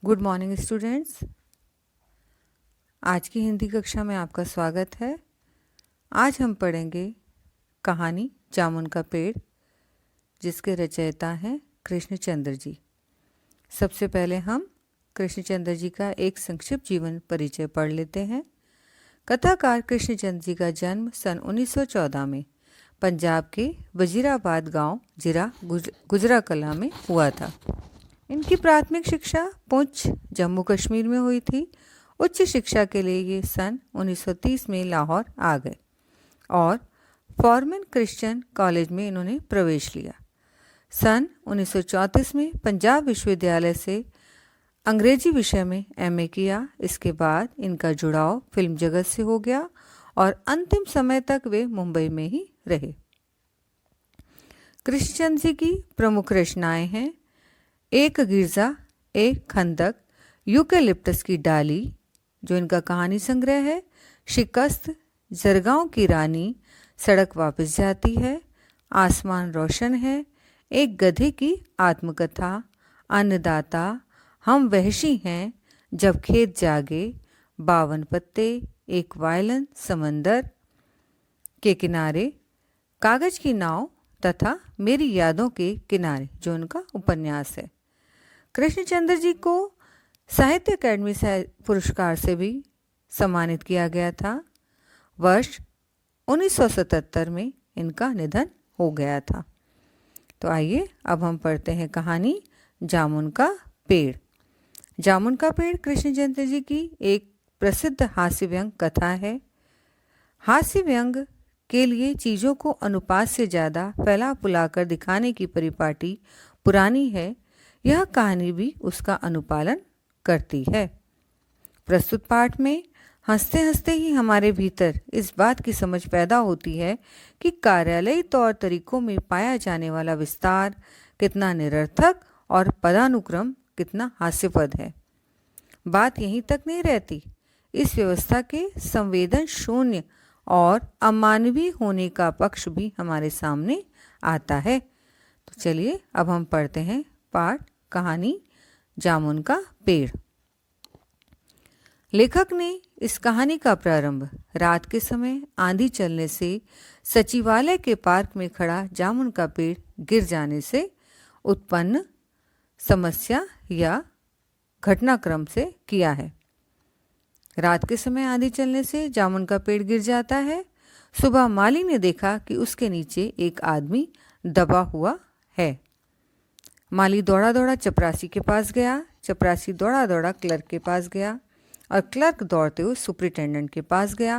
Good morning students. आज की हिंदी कक्षा में आपका स्वागत है। आज हम पढ़ेंगे कहानी जामुन का पेड़, जिसके रचयिता हैं कृष्णचंद्र जी। सबसे पहले हम कृष्णचंद्र जी का एक संक्षिप्त जीवन परिचय पढ़ लेते हैं। कथाकार कृष्णचंद्र जी का जन्म सन 1914 में पंजाब के वजीराबाद गांव जिला गुजरा कलां में हुआ था। इनकी प्राथमिक शिक्षा पुंछ जम्मू कश्मीर में हुई थी। उच्च शिक्षा के लिए ये सन 1930 में लाहौर आ गए और फॉरमैन क्रिश्चियन कॉलेज में इन्होंने प्रवेश लिया। सन 1934 में पंजाब विश्वविद्यालय से अंग्रेजी विषय में एमए किया। इसके बाद इनका जुड़ाव फिल्म जगत से हो गया और अंतिम समय तक वे मुंबई में ही रहे। कृष्णचंद्र जी की प्रमुख रचनाएं हैं एक गिरजा, एक खंदक, यूकेलिप्टस की डाली जो इनका कहानी संग्रह है, शिकस्त, जरगांव की रानी, सड़क वापस जाती है, आसमान रोशन है, एक गधे की आत्मकथा, अन्नदाता, हम वहशी हैं, जब खेत जागे, 52 पत्ते, एक वायलन, समंदर के किनारे, कागज की नाव तथा मेरी यादों के किनारे जो उनका उपन्यास है। कृष्णचंद्र जी को साहित्य अकादमी पुरस्कार से भी सम्मानित किया गया था। वर्ष 1977 में इनका निधन हो गया था। तो आइए अब हम पढ़ते हैं कहानी जामुन का पेड़। जामुन का पेड़ कृष्णचंद्र जी की एक प्रसिद्ध हास्य व्यंग कथा है। हास्य व्यंग के लिए चीज़ों को अनुपात से ज़्यादा फैला फुलाकर दिखाने की परिपाटी पुरानी है। यह कहानी भी उसका अनुपालन करती है। प्रस्तुत पाठ में हंसते हंसते ही हमारे भीतर इस बात की समझ पैदा होती है कि कार्यालयी तौर तरीकों में पाया जाने वाला विस्तार कितना निरर्थक और पदानुक्रम कितना हास्यपद है। बात यहीं तक नहीं रहती, इस व्यवस्था के संवेदन शून्य और अमानवीय होने का पक्ष भी हमारे सामने आता है। तो चलिए अब हम पढ़ते हैं पाठ कहानी जामुन का पेड़। लेखक ने इस कहानी का प्रारंभ रात के समय आंधी चलने से सचिवालय के पार्क में खड़ा जामुन का पेड़ गिर जाने से उत्पन्न समस्या या घटनाक्रम से किया है। रात के समय आंधी चलने से जामुन का पेड़ गिर जाता है। सुबह माली ने देखा कि उसके नीचे एक आदमी दबा हुआ है। माली दौड़ा दौड़ा चपरासी के पास गया, चपरासी दौड़ा दौड़ा क्लर्क के पास गया और क्लर्क दौड़ते हुए सुपरिटेंडेंट के पास गया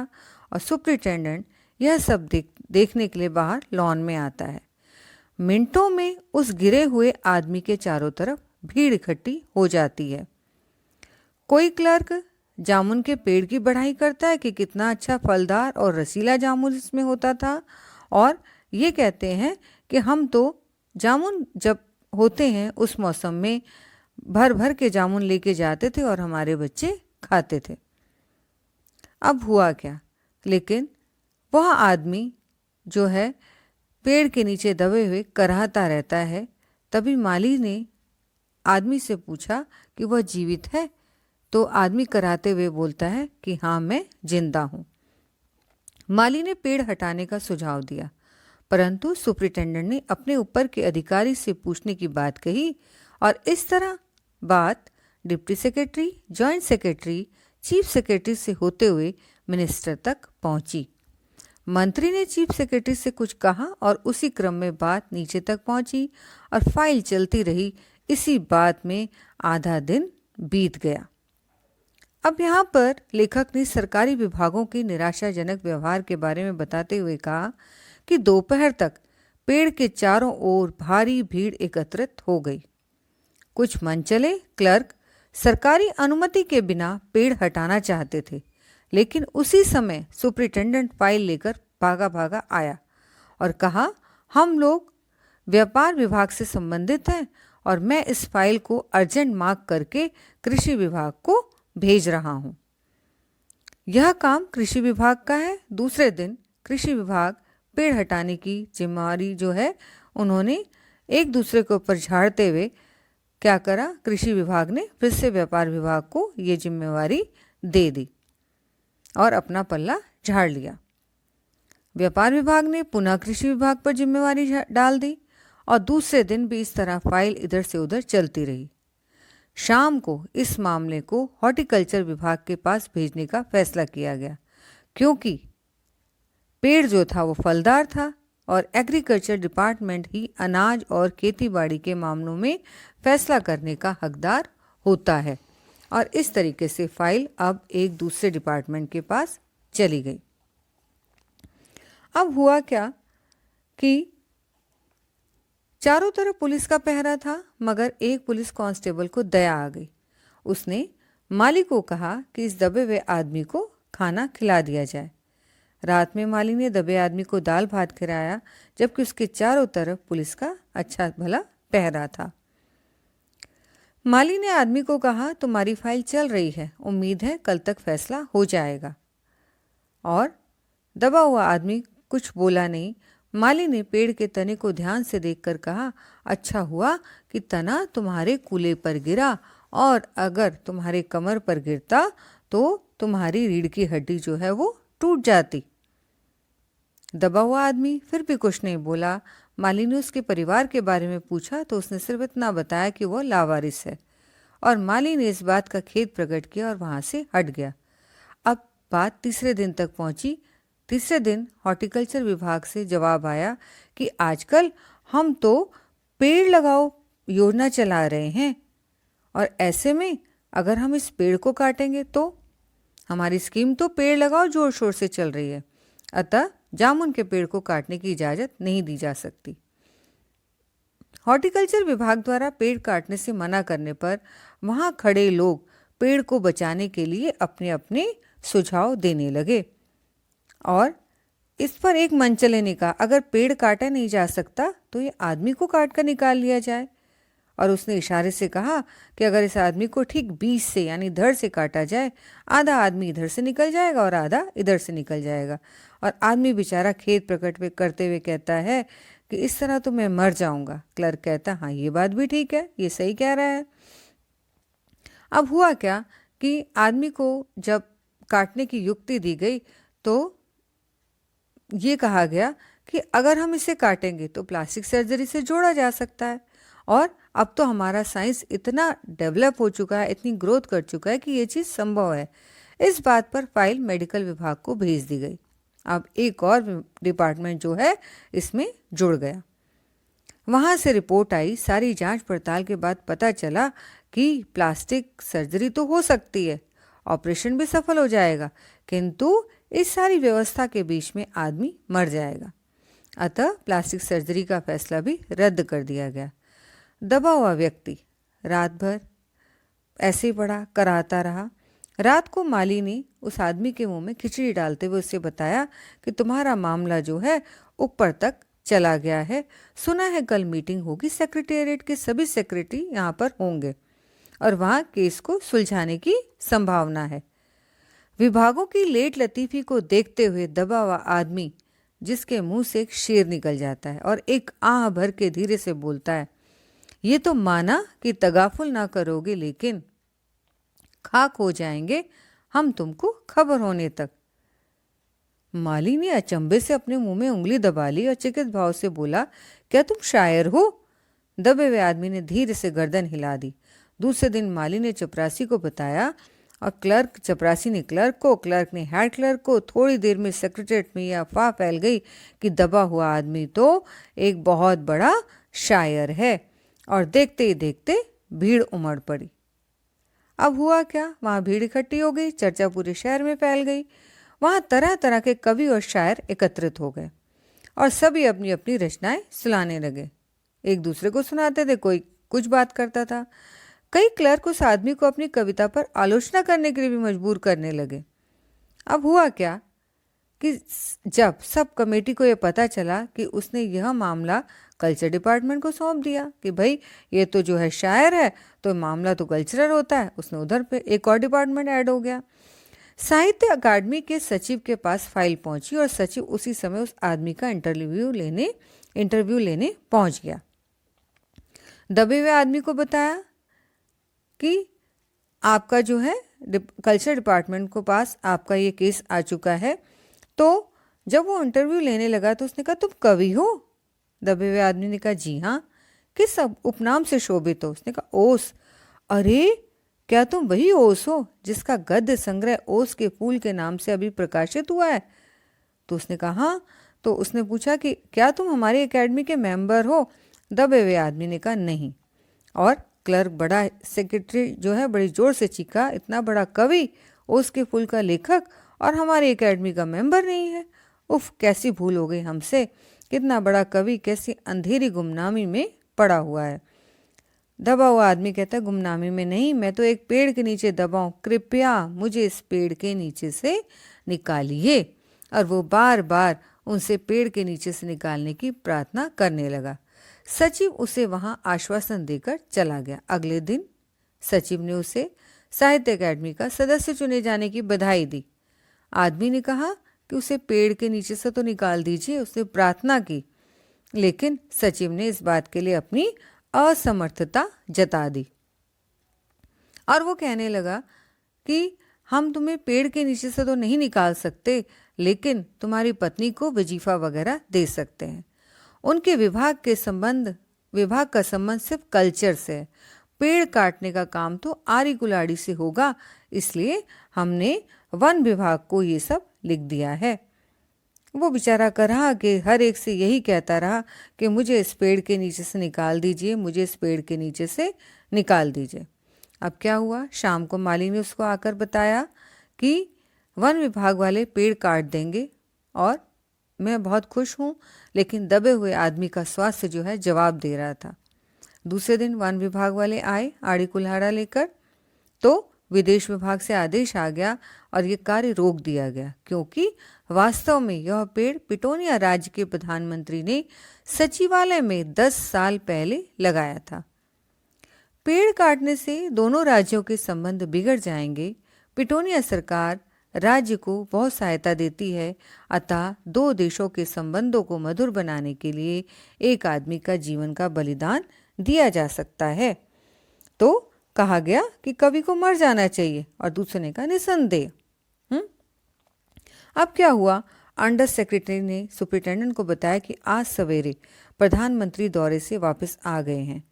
और सुपरिटेंडेंट यह सब देखने के लिए बाहर लॉन में आता है। मिनटों में उस गिरे हुए आदमी के चारों तरफ भीड़ इकट्ठी हो जाती है। कोई क्लर्क जामुन के पेड़ की बढ़ाई करता है कि कितना अच्छा फलदार और रसीला जामुन इसमें होता था और ये कहते हैं कि हम तो जामुन जब होते हैं उस मौसम में भर भर के जामुन लेके जाते थे और हमारे बच्चे खाते थे। अब हुआ क्या, लेकिन वह आदमी जो है पेड़ के नीचे दबे हुए कराहता रहता है। तभी माली ने आदमी से पूछा कि वह जीवित है, तो आदमी कराते हुए बोलता है कि हाँ, मैं जिंदा हूँ। माली ने पेड़ हटाने का सुझाव दिया, परंतु सुपरिटेंडेंट ने अपने ऊपर के अधिकारी से पूछने की बात कही और इस तरह बात deputy secretary, joint secretary, chief secretary से होते हुए मिनिस्टर तक पहुंची। मंत्री ने चीफ सेक्रेटरी से कुछ कहा और उसी क्रम में बात नीचे तक पहुंची और फाइल चलती रही। इसी बात में आधा दिन बीत गया। अब यहाँ पर लेखक ने सरकारी विभागों के निराशाजनक व्यवहार के बारे में बताते हुए कहा कि दोपहर तक पेड़ के चारों ओर भारी भीड़ एकत्रित हो गई। कुछ मनचले क्लर्क सरकारी अनुमति के बिना पेड़ हटाना चाहते थे, लेकिन उसी समय सुपरिटेंडेंट फाइल लेकर भागा भागा आया और कहा, हम लोग व्यापार विभाग से संबंधित हैं और मैं इस फाइल को अर्जेंट मार्क करके कृषि विभाग को भेज रहा हूँ। यह काम कृषि विभाग का है। दूसरे दिन कृषि विभाग पेड़ हटाने की जिम्मेवारी जो है उन्होंने एक दूसरे के ऊपर झाड़ते हुए क्या करा, कृषि विभाग ने फिर से व्यापार विभाग को ये जिम्मेवारी दे दी और अपना पल्ला झाड़ लिया। व्यापार विभाग ने पुनः कृषि विभाग पर जिम्मेवारी डाल दी और दूसरे दिन भी इस तरह फाइल इधर से उधर चलती रही। शाम को इस मामले को हॉर्टिकल्चर विभाग के पास भेजने का फैसला किया गया, क्योंकि पेड़ जो था वो फलदार था और एग्रीकल्चर डिपार्टमेंट ही अनाज और खेतीबाड़ी के मामलों में फैसला करने का हकदार होता है। और इस तरीके से फाइल अब एक दूसरे डिपार्टमेंट के पास चली गई। अब हुआ क्या कि चारों तरफ पुलिस का पहरा था, मगर एक पुलिस कांस्टेबल को दया आ गई। उसने माली को कहा कि इस दबे हुए आदमी को खाना खिला दिया जाए। रात में माली ने दबे आदमी को दाल भात खिलाया, जबकि उसके चारों तरफ पुलिस का अच्छा भला पहरा था। माली ने आदमी को कहा, तुम्हारी फाइल चल रही है, उम्मीद है कल तक फैसला हो जाएगा। और दबा हुआ आदमी कुछ बोला नहीं। माली ने पेड़ के तने को ध्यान से देखकर कहा, अच्छा हुआ कि तना तुम्हारे कूल्हे पर गिरा, और अगर तुम्हारे कमर पर गिरता तो तुम्हारी रीढ़ की हड्डी जो है वो टूट जाती। दबा हुआ आदमी फिर भी कुछ नहीं बोला। माली ने उसके परिवार के बारे में पूछा तो उसने सिर्फ इतना बताया कि वो लावारिस है, और माली ने इस बात का खेद प्रकट किया और वहां से हट गया। अब बात तीसरे दिन तक पहुंची। तीसरे दिन हॉर्टिकल्चर विभाग से जवाब आया कि आजकल हम तो पेड़ लगाओ योजना चला रहे हैं, और ऐसे में अगर हम इस पेड़ को काटेंगे तो हमारी स्कीम तो पेड़ लगाओ जोर शोर से चल रही है, अतः जामुन के पेड़ को काटने की इजाज़त नहीं दी जा सकती। हॉर्टिकल्चर विभाग द्वारा पेड़ काटने से मना करने पर वहां खड़े लोग पेड़ को बचाने के लिए अपने अपने सुझाव देने लगे, और इस पर एक मनचले ने कहा, अगर पेड़ काटा नहीं जा सकता तो ये आदमी को काट कर निकाल लिया जाए। और उसने इशारे से कहा कि अगर इस आदमी को ठीक बीच से यानी धड़ से काटा जाए, आधा आदमी इधर से निकल जाएगा और आधा इधर से निकल जाएगा। और आदमी बेचारा खेद प्रकट करते हुए कहता है कि इस तरह तो मैं मर जाऊंगा। क्लर्क कहता, हाँ ये बात भी ठीक है, ये सही कह रहा है। अब हुआ क्या कि आदमी को जब काटने की युक्ति दी गई तो ये कहा गया कि अगर हम इसे काटेंगे तो प्लास्टिक सर्जरी से जोड़ा जा सकता है, और अब तो हमारा साइंस इतना डेवलप हो चुका है, इतनी ग्रोथ कर चुका है कि ये चीज़ संभव है। इस बात पर फाइल मेडिकल विभाग को भेज दी गई। अब एक और डिपार्टमेंट जो है इसमें जुड़ गया। वहाँ से रिपोर्ट आई। सारी जांच पड़ताल के बाद पता चला कि प्लास्टिक सर्जरी तो हो सकती है, ऑपरेशन भी सफल हो जाएगा, किंतु इस सारी व्यवस्था के बीच में आदमी मर जाएगा। अतः प्लास्टिक सर्जरी का फैसला भी रद्द कर दिया गया। दबा हुआ व्यक्ति रात भर ऐसे ही पड़ा, कराता रहा। रात को माली ने उस आदमी के मुंह में खिचड़ी डालते हुए उससे बताया कि तुम्हारा मामला जो है ऊपर तक चला गया है। सुना है कल मीटिंग होगी, सेक्रेटेरिएट के सभी सेक्रेटरी यहाँ पर होंगे और वहाँ केस को सुलझाने की संभावना है। विभागों की लेट लतीफ़ी को देखते हुए दबा हुआ आदमी, जिसके मुंह से एक शेर निकल जाता है और एक आह भर के धीरे से बोलता है, ये तो माना कि तगाफुल ना करोगे, लेकिन खाक हो जाएंगे हम तुमको खबर होने तक। माली ने अचंभे से अपने मुंह में उंगली दबा ली और चिकित भाव से बोला, क्या तुम शायर हो? दबे हुए आदमी ने धीरे से गर्दन हिला दी। दूसरे दिन माली ने चपरासी को बताया और चपरासी ने क्लर्क को, क्लर्क ने हेड क्लर्क को। थोड़ी देर में सेक्रेटरीट में यह अफवाह फैल गई कि दबा हुआ आदमी तो एक बहुत बड़ा शायर है, और देखते ही देखते भीड़ उमड़ पड़ी। अब हुआ क्या, वहाँ भीड़ इकट्ठी हो गई, चर्चा पूरे शहर में फैल गई। वहाँ तरह तरह के कवि और शायर एकत्रित हो गए और सभी अपनी अपनी रचनाएं सुनाने लगे। एक दूसरे को सुनाते थे, कोई कुछ बात करता था। कई क्लर्क उस आदमी को अपनी कविता पर आलोचना करने के लिए भी मजबूर करने लगे। अब हुआ क्या कि जब सब कमेटी को यह पता चला कि उसने यह मामला कल्चर डिपार्टमेंट को सौंप दिया कि भाई ये तो जो है शायर है, तो मामला तो कल्चरल होता है, उसने उधर पे एक और डिपार्टमेंट ऐड हो गया। साहित्य अकादमी के सचिव के पास फाइल पहुंची और सचिव उसी समय उस आदमी का इंटरव्यू लेने पहुंच गया। दबे हुए आदमी को बताया कि आपका जो है कल्चर डिपार्टमेंट को पास आपका ये केस आ चुका है। तो जब वो इंटरव्यू लेने लगा तो उसने कहा, तुम कवि हो? दबे हुए आदमी ने कहा, जी हाँ। किस उपनाम से शोभित हो? उसने कहा, ओस। अरे, क्या तुम वही ओस हो जिसका गद्य संग्रह ओस के फूल के नाम से अभी प्रकाशित हुआ है? तो उसने कहा, हाँ। तो उसने पूछा कि क्या तुम हमारी एकेडमी के मेंबर हो? दबे हुए आदमी ने कहा, नहीं। और क्लर्क, बड़ा सेक्रेटरी जो है, बड़ी जोर से चीखा, इतना बड़ा कवि, ओस के फूल का लेखक, और हमारी एकेडमी का मेंबर नहीं है। उफ, कैसी भूल हो गई हमसे। कितना बड़ा कवि कैसी अंधेरी गुमनामी में पड़ा हुआ है। दबा हुआ आदमी कहता है, गुमनामी में नहीं, मैं तो एक पेड़ के नीचे दबा हूं, कृपया मुझे इस पेड़ के नीचे से निकालिए। और वो बार बार उनसे पेड़ के नीचे से निकालने की प्रार्थना करने लगा। सचिव उसे वहां आश्वासन देकर चला गया। अगले दिन सचिव ने उसे साहित्य अकादमी का सदस्य चुने जाने की बधाई दी। आदमी ने कहा कि उसे पेड़ के नीचे से तो निकाल दीजिए, उसने प्रार्थना की। लेकिन सचिव ने इस बात के लिए अपनी असमर्थता जता दी और वो कहने लगा कि हम तुम्हें पेड़ के नीचे से तो नहीं निकाल सकते, लेकिन तुम्हारी पत्नी को वजीफा वगैरह दे सकते हैं। उनके विभाग का संबंध सिर्फ कल्चर से है। पेड़ काटने का काम तो आरी कुलाड़ी से होगा, इसलिए हमने वन विभाग को ये सब लिख दिया है। वो बेचारा कर रहा कि हर एक से यही कहता रहा कि मुझे इस पेड़ के नीचे से निकाल दीजिए, मुझे इस पेड़ के नीचे से निकाल दीजिए। अब क्या हुआ, शाम को माली ने उसको आकर बताया कि वन विभाग वाले पेड़ काट देंगे और मैं बहुत खुश हूँ। लेकिन दबे हुए आदमी का स्वास्थ्य जो है जवाब दे रहा था। दूसरे दिन वन विभाग वाले आए आड़ी कुल्हाड़ा लेकर, तो विदेश विभाग से आदेश आ गया और ये कार्य रोक दिया गया, क्योंकि वास्तव में यह पेड़ पिटोनिया राज्य के प्रधानमंत्री ने सचिवालय में 10 साल पहले लगाया था। पेड़ काटने से दोनों राज्यों के संबंध बिगड़ जाएंगे। पिटोनिया सरकार राज्य को बहुत सहायता देती है, अतः दो देशों के संबंधों को मधुर बनाने के लिए एक आदमी का जीवन का बलिदान दिया जा सकता है। तो कहा गया कि कवि को मर जाना चाहिए और दूसरे ने कहा निसंदेह। अब क्या हुआ, अंडर सेक्रेटरी ने सुपरिटेंडेंट को बताया कि आज सवेरे प्रधानमंत्री दौरे से वापस आ गए हैं।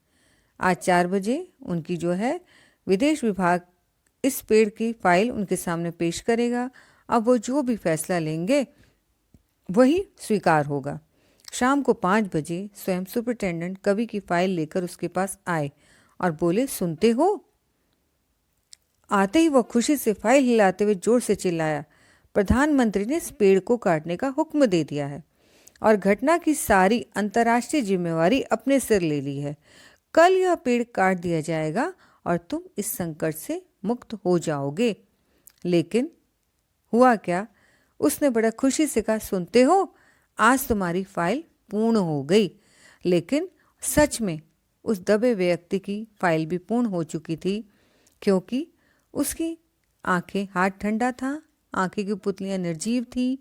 आज 4 बजे उनकी जो है विदेश विभाग इस पेड़ की फाइल उनके सामने पेश करेगा। अब वो जो भी फैसला लेंगे वही स्वीकार होगा। शाम को 5 बजे स्वयं सुपरिटेंडेंट कवि की फाइल लेकर उसके पास आए और बोले, सुनते हो? आते ही वह खुशी से फाइल हिलाते हुए जोर से चिल्लाया, प्रधानमंत्री ने इस पेड़ को काटने का हुक्म दे दिया है और घटना की सारी अंतर्राष्ट्रीय जिम्मेवारी अपने सिर ले ली है। कल यह पेड़ काट दिया जाएगा और तुम इस संकट से मुक्त हो जाओगे। लेकिन हुआ क्या, उसने बड़ा खुशी से कहा, सुनते हो, आज तुम्हारी फाइल पूर्ण हो गई। लेकिन सच में उस दबे व्यक्ति की फाइल भी पूर्ण हो चुकी थी, क्योंकि उसकी आंखें, हाथ ठंडा था, आंखें की पुतलियां निर्जीव थी,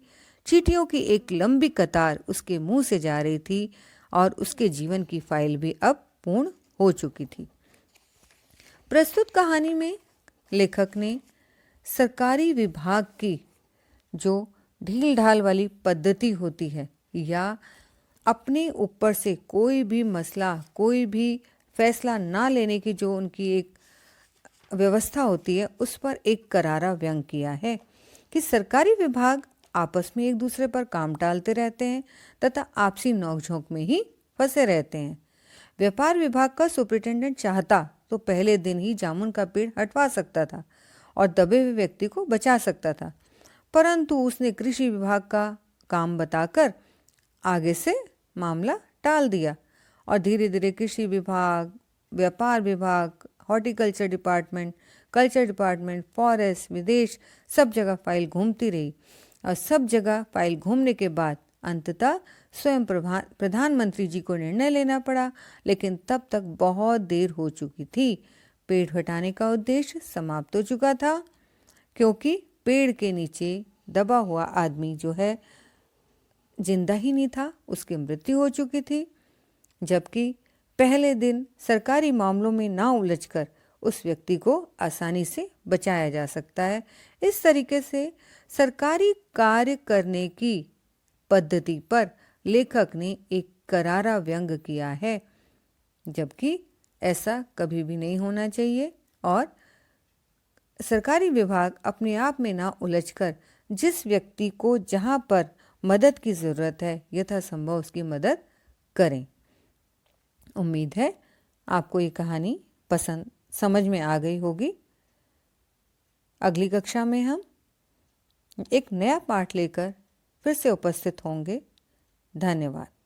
चींटियों की एक लंबी कतार उसके मुंह से जा रही थी और उसके जीवन की फाइल भी अब पूर्ण हो चुकी थी। प्रस्तुत कहानी में लेखक ने सरकारी विभाग की जो ढील ढाल वाली पद्धति होती है या अपने ऊपर से कोई भी मसला, कोई भी फैसला ना लेने की जो उनकी एक व्यवस्था होती है, उस पर एक करारा व्यंग किया है कि सरकारी विभाग आपस में एक दूसरे पर काम टालते रहते हैं तथा आपसी नोकझोंक में ही फंसे रहते हैं। व्यापार विभाग का सुपरिटेंडेंट चाहता तो पहले दिन ही जामुन का पेड़ हटवा सकता था और दबे हुए व्यक्ति को बचा सकता था, परंतु उसने कृषि विभाग का काम बताकर आगे से मामला टाल दिया और धीरे धीरे कृषि विभाग, व्यापार विभाग, horticulture department, culture department, forest, विदेश, सब जगह फाइल घूमती रही और सब जगह फाइल घूमने के बाद अंततः स्वयं प्रधानमंत्री जी को निर्णय लेना पड़ा। लेकिन तब तक बहुत देर हो चुकी थी। पेड़ हटाने का उद्देश्य समाप्त हो चुका था, क्योंकि पेड़ के नीचे दबा हुआ आदमी जो है जिंदा ही नहीं था, उसकी मृत्यु हो चुकी थी। जबकि पहले दिन सरकारी मामलों में ना उलझकर उस व्यक्ति को आसानी से बचाया जा सकता है। इस तरीके से सरकारी कार्य करने की पद्धति पर लेखक ने एक करारा व्यंग किया है, जबकि ऐसा कभी भी नहीं होना चाहिए और सरकारी विभाग अपने आप में ना उलझकर जिस व्यक्ति को जहां पर मदद की ज़रूरत है यथासंभव उसकी मदद करें। उम्मीद है आपको ये कहानी पसंद समझ में आ गई होगी। अगली कक्षा में हम एक नया पाठ लेकर फिर से उपस्थित होंगे। धन्यवाद।